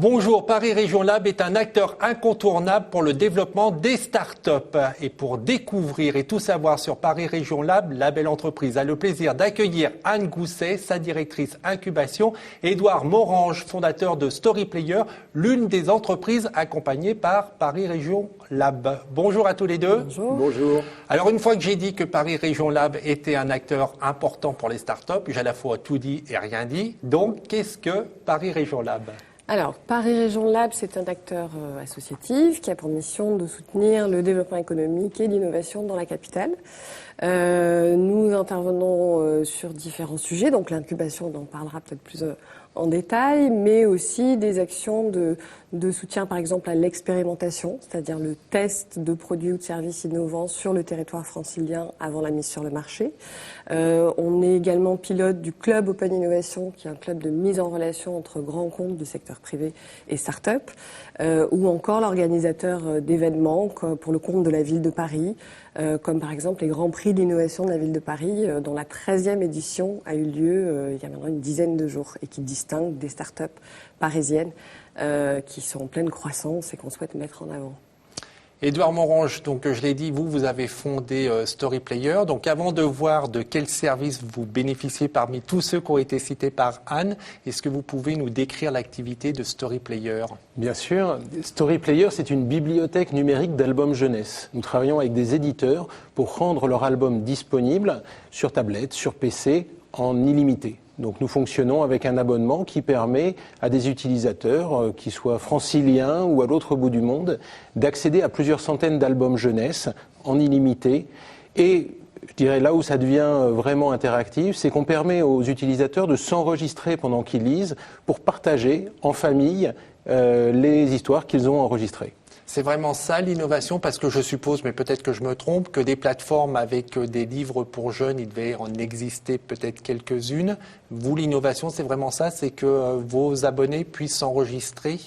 Bonjour, Paris Région Lab est un acteur incontournable pour le développement des startups. Et pour découvrir et tout savoir sur Paris Région Lab, la belle entreprise a le plaisir d'accueillir Anne Gousset, sa directrice incubation, et Édouard Morange, fondateur de Storyplayer, l'une des entreprises accompagnées par Paris Région Lab. Bonjour à tous les deux. Bonjour. Bonjour. Alors une fois que j'ai dit que Paris Région Lab était un acteur important pour les startups, j'ai à la fois tout dit et rien dit. Donc qu'est-ce que Paris Région Lab ? Alors, Paris Région Lab, c'est un acteur associatif qui a pour mission de soutenir le développement économique et l'innovation dans la capitale. Nous intervenons sur différents sujets, donc l'incubation, on en parlera peut-être plus en détail, mais aussi des actions de soutien, par exemple, à l'expérimentation, c'est-à-dire le test de produits ou de services innovants sur le territoire francilien avant la mise sur le marché. On est également pilote du Club Open Innovation, qui est un club de mise en relation entre grands comptes du secteur privé et start-up, ou encore l'organisateur d'événements pour le compte de la ville de Paris, comme par exemple les Grands Prix d'innovation de la ville de Paris, dont la 13e édition a eu lieu il y a maintenant une dizaine de jours et qui distingue des start-up parisiennes qui sont en pleine croissance et qu'on souhaite mettre en avant. Édouard Morange, donc je l'ai dit, vous avez fondé Storyplayer. Donc avant de voir de quels services vous bénéficiez parmi tous ceux qui ont été cités par Anne, est-ce que vous pouvez nous décrire l'activité de Storyplayer ? Bien sûr. Storyplayer, c'est une bibliothèque numérique d'albums jeunesse. Nous travaillons avec des éditeurs pour rendre leur album disponible sur tablette, sur PC, en illimité. Donc nous fonctionnons avec un abonnement qui permet à des utilisateurs, qu'ils soient franciliens ou à l'autre bout du monde, d'accéder à plusieurs centaines d'albums jeunesse en illimité. Et je dirais là où ça devient vraiment interactif, c'est qu'on permet aux utilisateurs de s'enregistrer pendant qu'ils lisent pour partager en famille les histoires qu'ils ont enregistrées. C'est vraiment ça l'innovation, parce que je suppose, mais peut-être que je me trompe, que des plateformes avec des livres pour jeunes, il devait en exister peut-être quelques-unes. Vous, l'innovation, c'est vraiment ça, c'est que vos abonnés puissent s'enregistrer ?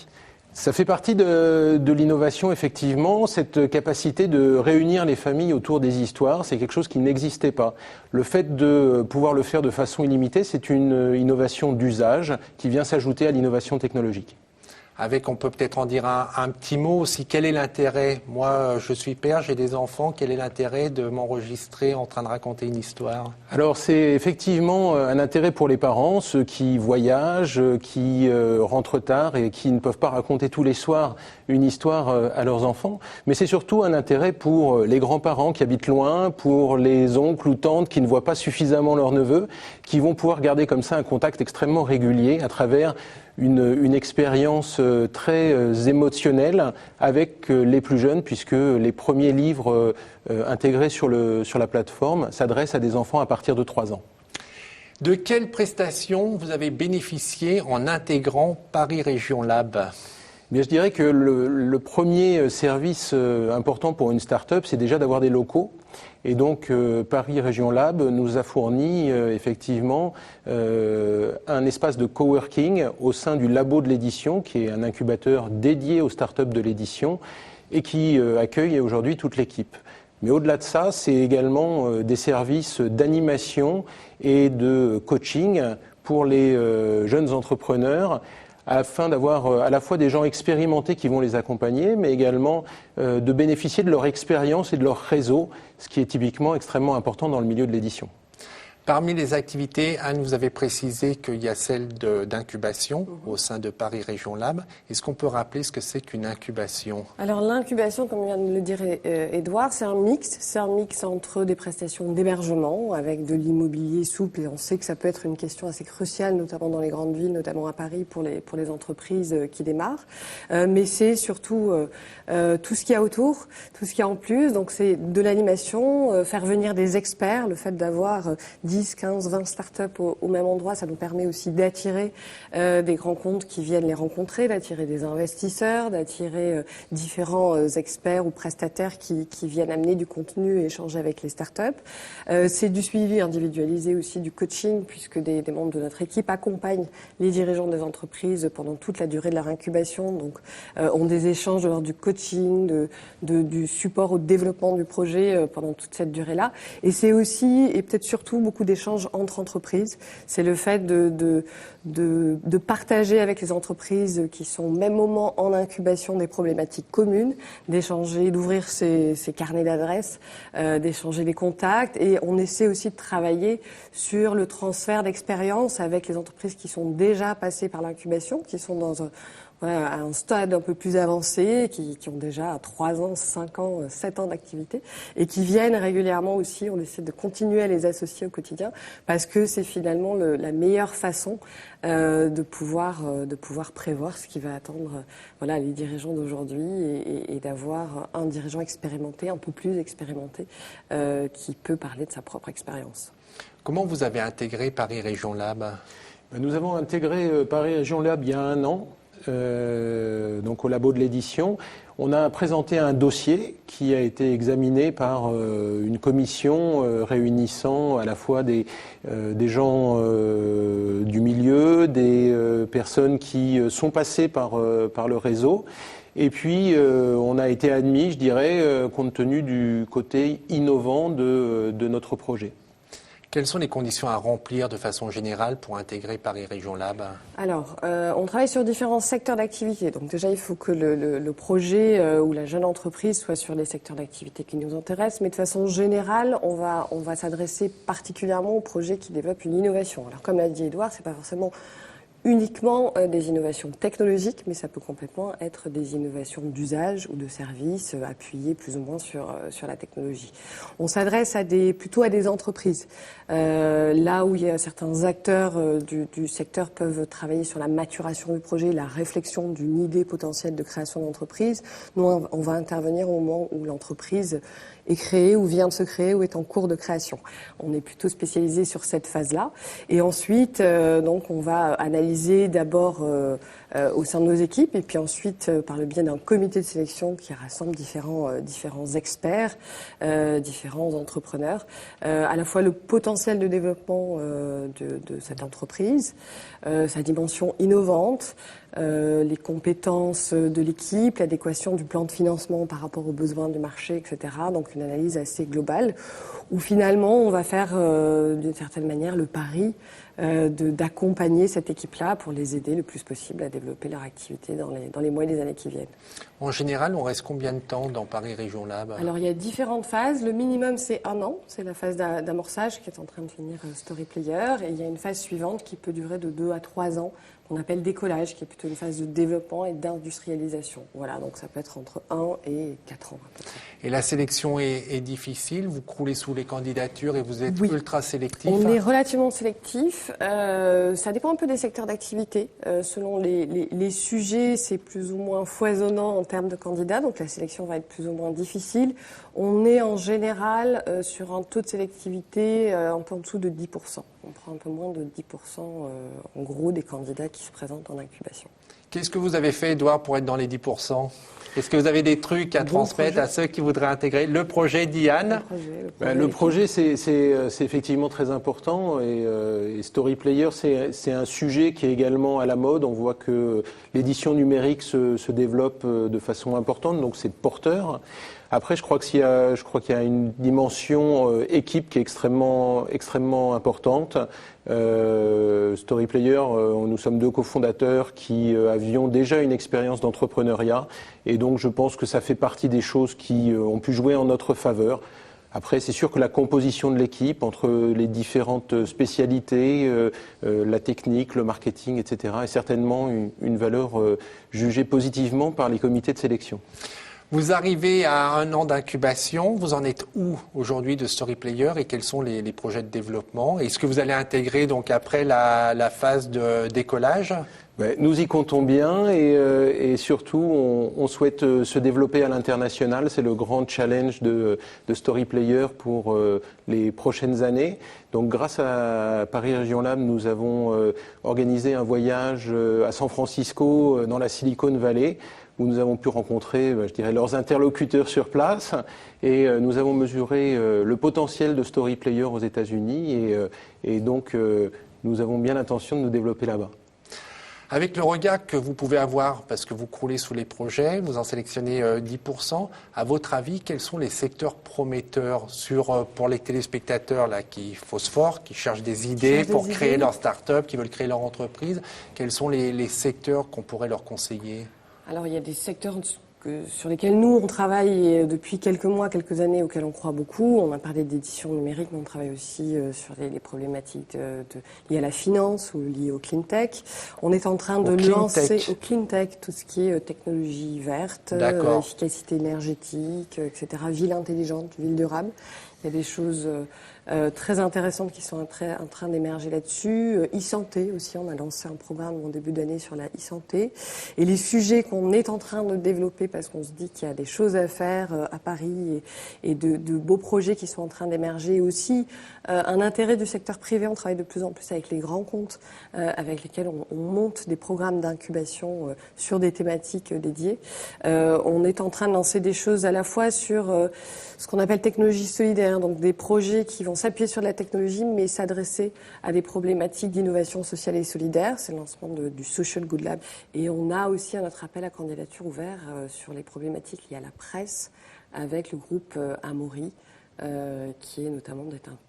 Ça fait partie de l'innovation, effectivement. Cette capacité de réunir les familles autour des histoires, c'est quelque chose qui n'existait pas. Le fait de pouvoir le faire de façon illimitée, c'est une innovation d'usage qui vient s'ajouter à l'innovation technologique. Avec, on peut peut-être en dire un petit mot aussi. Quel est l'intérêt ? Moi, je suis père, j'ai des enfants. Quel est l'intérêt de m'enregistrer en train de raconter une histoire ? Alors, c'est effectivement un intérêt pour les parents, ceux qui voyagent, qui rentrent tard et qui ne peuvent pas raconter tous les soirs une histoire à leurs enfants. Mais c'est surtout un intérêt pour les grands-parents qui habitent loin, pour les oncles ou tantes qui ne voient pas suffisamment leurs neveux, qui vont pouvoir garder comme ça un contact extrêmement régulier à travers une expérience très émotionnelle avec les plus jeunes, puisque les premiers livres intégrés sur la plateforme s'adressent à des enfants à partir de 3 ans. De quelles prestations vous avez bénéficié en intégrant Paris Région Lab ? Mais je dirais que le premier service important pour une start-up, c'est déjà d'avoir des locaux. Et donc, Paris Région Lab nous a fourni effectivement un espace de coworking au sein du Labo de l'édition, qui est un incubateur dédié aux startups de l'édition et qui accueille aujourd'hui toute l'équipe. Mais au-delà de ça, c'est également des services d'animation et de coaching pour les jeunes entrepreneurs, afin d'avoir à la fois des gens expérimentés qui vont les accompagner, mais également de bénéficier de leur expérience et de leur réseau, ce qui est typiquement extrêmement important dans le milieu de l'édition. Parmi les activités, Anne, vous avez précisé qu'il y a celle d'incubation au sein de Paris Région Lab. Est-ce qu'on peut rappeler ce que c'est qu'une incubation ? Alors l'incubation, comme vient de le dire Édouard, c'est un mix entre des prestations d'hébergement avec de l'immobilier souple, et on sait que ça peut être une question assez cruciale, notamment dans les grandes villes, notamment à Paris pour les entreprises qui démarrent. Mais c'est surtout tout ce qu'il y a autour, tout ce qu'il y a en plus. Donc c'est de l'animation, faire venir des experts, le fait d'avoir 10, 15, 20 startups au même endroit, ça nous permet aussi d'attirer des grands comptes qui viennent les rencontrer, d'attirer des investisseurs, d'attirer différents experts ou prestataires qui viennent amener du contenu et échanger avec les startups. C'est du suivi individualisé aussi, du coaching, puisque des membres de notre équipe accompagnent les dirigeants des entreprises pendant toute la durée de leur incubation. Donc, ont des échanges lors du coaching, du support au développement du projet pendant toute cette durée-là. Et c'est aussi, et peut-être surtout, beaucoup beaucoup d'échanges entre entreprises. C'est le fait de partager avec les entreprises qui sont au même moment en incubation des problématiques communes, d'échanger, d'ouvrir ces carnets d'adresses, d'échanger des contacts. Et on essaie aussi de travailler sur le transfert d'expérience avec les entreprises qui sont déjà passées par l'incubation, qui sont dans à un stade un peu plus avancé, qui ont déjà 3 ans, 5 ans, 7 ans d'activité, et qui viennent régulièrement aussi. On essaie de continuer à les associer au quotidien, parce que c'est finalement la meilleure façon de pouvoir prévoir ce qui va attendre les dirigeants d'aujourd'hui, et d'avoir un dirigeant expérimenté, un peu plus expérimenté, qui peut parler de sa propre expérience. Comment vous avez intégré Paris Région Lab ? Nous avons intégré Paris Région Lab il y a 1 an. Donc au labo de l'édition, on a présenté un dossier qui a été examiné par une commission réunissant à la fois des gens du milieu, des personnes qui sont passées par le réseau. Et puis, on a été admis, je dirais, compte tenu du côté innovant de notre projet. Quelles sont les conditions à remplir de façon générale pour intégrer Paris Région Lab ? Alors, on travaille sur différents secteurs d'activité. Donc déjà, il faut que le projet ou la jeune entreprise soit sur les secteurs d'activité qui nous intéressent. Mais de façon générale, on va s'adresser particulièrement aux projets qui développent une innovation. Alors, comme l'a dit Édouard, c'est pas forcément uniquement des innovations technologiques, mais ça peut complètement être des innovations d'usage ou de services appuyées plus ou moins sur la technologie. On s'adresse plutôt à des entreprises. Là où il y a certains acteurs du secteur peuvent travailler sur la maturation du projet, la réflexion d'une idée potentielle de création d'entreprise, nous on va intervenir au moment où l'entreprise est créée ou vient de se créer ou est en cours de création. On est plutôt spécialisé sur cette phase-là. Et ensuite, donc, on va analyser d'abord au sein de nos équipes, et puis ensuite par le biais d'un comité de sélection qui rassemble différents experts, différents entrepreneurs, à la fois le potentiel de développement de cette entreprise, sa dimension innovante, les compétences de l'équipe, l'adéquation du plan de financement par rapport aux besoins du marché, etc. Donc une analyse assez globale où finalement on va faire d'une certaine manière le pari d'accompagner cette équipe-là pour les aider le plus possible à développer leur activité dans les mois et les années qui viennent. En général, on reste combien de temps dans Paris Région Lab ? Alors il y a différentes phases. Le minimum c'est 1 an, c'est la phase d'amorçage qui est en train de finir Story Player, et il y a une phase suivante qui peut durer de 2 à 3 ans, qu'on appelle décollage, qui est plutôt une phase de développement et d'industrialisation. Voilà, donc ça peut être entre 1 et 4 ans à peu près. Et la sélection est difficile, vous croulez sous les candidatures et vous êtes ultra sélectif ? On est relativement sélectif, ça dépend un peu des secteurs d'activité. Selon les sujets, c'est plus ou moins foisonnant en termes de candidats, donc la sélection va être plus ou moins difficile. On est en général sur un taux de sélectivité un peu en dessous de 10%. On prend un peu moins de 10% en gros des candidats qui se présentent en incubation. Qu'est-ce que vous avez fait, Édouard, pour être dans les 10% ? Est-ce que vous avez des trucs à transmettre à ceux qui voudraient intégrer le projet d'Ian ? Le projet, c'est effectivement très important, et Story Player, c'est un sujet qui est également à la mode. On voit que l'édition numérique se développe de façon importante, donc c'est porteur. Après, je crois qu'il y a une dimension équipe qui est extrêmement importante. Story Player, nous sommes 2 cofondateurs qui avions déjà une expérience d'entrepreneuriat, et donc je pense que ça fait partie des choses qui ont pu jouer en notre faveur. Après, c'est sûr que la composition de l'équipe entre les différentes spécialités, la technique, le marketing, etc., est certainement une valeur jugée positivement par les comités de sélection. Vous arrivez à 1 an d'incubation. Vous en êtes où aujourd'hui de Story Player et quels sont les projets de développement ? Est-ce que vous allez intégrer donc après la phase de décollage ? Nous y comptons bien, et surtout on souhaite se développer à l'international. C'est le grand challenge de Story Player pour les prochaines années. Donc grâce à Paris Région Lab, nous avons organisé un voyage à San Francisco, dans la Silicon Valley, où nous avons pu rencontrer, je dirais, leurs interlocuteurs sur place, et nous avons mesuré le potentiel de Story Player aux États-Unis, et donc nous avons bien l'intention de nous développer là-bas. Avec le regard que vous pouvez avoir, parce que vous croulez sous les projets, vous en sélectionnez 10%, à votre avis, quels sont les secteurs prometteurs pour les téléspectateurs là, qui phosphorent, qui cherchent des idées pour créer leur start-up, qui veulent créer leur entreprise? Quels sont les secteurs qu'on pourrait leur conseiller? Alors, il y a des secteurs sur lesquels nous, on travaille depuis quelques mois, quelques années, auxquels on croit beaucoup. On a parlé d'édition numérique, mais on travaille aussi sur les problématiques liées à la finance ou liées au clean tech. On est en train de lancer au clean tech tout ce qui est technologie verte, efficacité énergétique, etc., ville intelligente, ville durable. Il y a des choses très intéressantes qui sont en train d'émerger là-dessus. E-santé aussi, on a lancé un programme en début d'année sur la e-santé. Et les sujets qu'on est en train de développer, parce qu'on se dit qu'il y a des choses à faire à Paris et de beaux projets qui sont en train d'émerger aussi. Un intérêt du secteur privé, on travaille de plus en plus avec les grands comptes avec lesquels on monte des programmes d'incubation sur des thématiques dédiées. On est en train de lancer des choses à la fois sur ce qu'on appelle technologie solidaire, donc des projets qui vont s'appuyer sur la technologie mais s'adresser à des problématiques d'innovation sociale et solidaire. C'est le lancement du Social Good Lab. Et on a aussi notre appel à candidature ouvert sur les problématiques liées à la presse avec le groupe Amaury, qui est notamment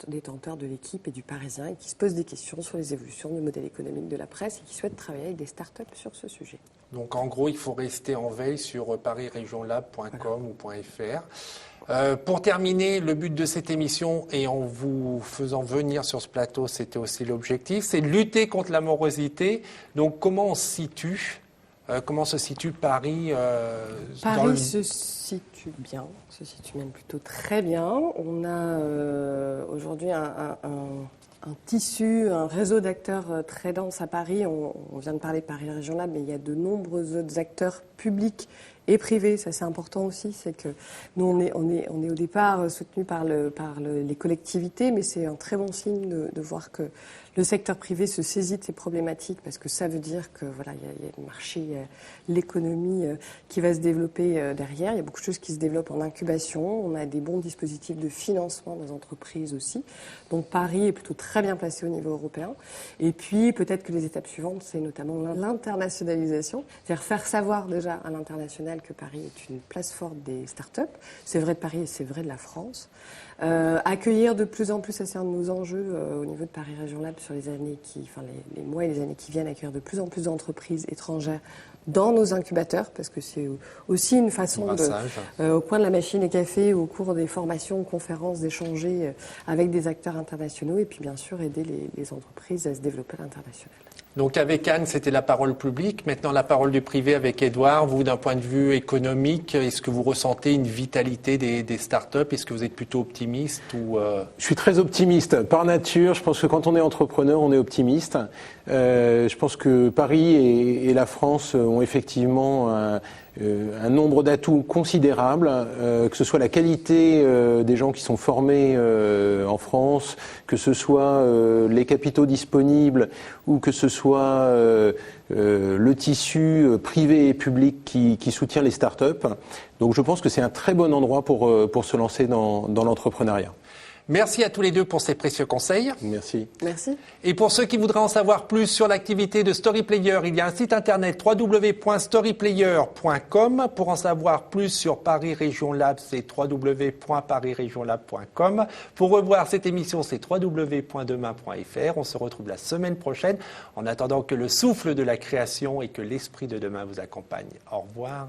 détenteur de l'Équipe et du Parisien et qui se pose des questions sur les évolutions du modèle économique de la presse et qui souhaite travailler avec des startups sur ce sujet. Donc en gros, il faut rester en veille sur parisregionlab.com ou .fr. Pour terminer, le but de cette émission, et en vous faisant venir sur ce plateau, c'était aussi l'objectif, c'est de lutter contre la morosité. Donc comment on se situe comment se situe Paris Paris se situe bien, se situe même plutôt très bien. On a aujourd'hui un tissu, un réseau d'acteurs très dense à Paris. On vient de parler de Paris Région Lab, mais il y a de nombreux autres acteurs publics et privés. Ça, c'est important aussi. C'est que nous, on est au départ soutenus par les collectivités, mais c'est un très bon signe de voir que le secteur privé se saisit de ces problématiques parce que ça veut dire que voilà, il y a le marché, l'économie qui va se développer derrière. Il y a beaucoup de choses qui se développent en incubation. On a des bons dispositifs de financement des entreprises aussi. Donc Paris est plutôt très bien placé au niveau européen. Et puis peut-être que les étapes suivantes, c'est notamment l'internationalisation, c'est-à-dire faire savoir déjà à l'international que Paris est une place forte des startups. C'est vrai de Paris et c'est vrai de la France. Accueillir de plus en plus, ça c'est un de nos enjeux au niveau de Paris Région Lab sur les années les mois et les années qui viennent, accueillir de plus en plus d'entreprises étrangères dans nos incubateurs, parce que c'est aussi une façon au coin de la machine et café, au cours des formations, conférences, d'échanger avec des acteurs internationaux et puis bien sûr aider les entreprises à se développer à l'international. Donc avec Anne, c'était la parole publique. Maintenant, la parole du privé avec Édouard. Vous, d'un point de vue économique, est-ce que vous ressentez une vitalité des startups? Est-ce que vous êtes plutôt optimiste ou Je suis très optimiste. Par nature, je pense que quand on est entrepreneur, on est optimiste. Je pense que Paris et la France ont effectivement un nombre d'atouts considérables, que ce soit la qualité des gens qui sont formés en France, que ce soit les capitaux disponibles ou que ce soit le tissu privé et public qui soutient les startups. Donc je pense que c'est un très bon endroit pour se lancer dans l'entrepreneuriat. Merci à tous les deux pour ces précieux conseils. Merci. Merci. Et pour ceux qui voudraient en savoir plus sur l'activité de Storyplayer, il y a un site internet www.storyplayer.com. Pour en savoir plus sur Paris Région Lab, c'est www.parisregionlab.com. Pour revoir cette émission, c'est www.demain.fr. On se retrouve la semaine prochaine en attendant que le souffle de la création et que l'esprit de demain vous accompagne. Au revoir.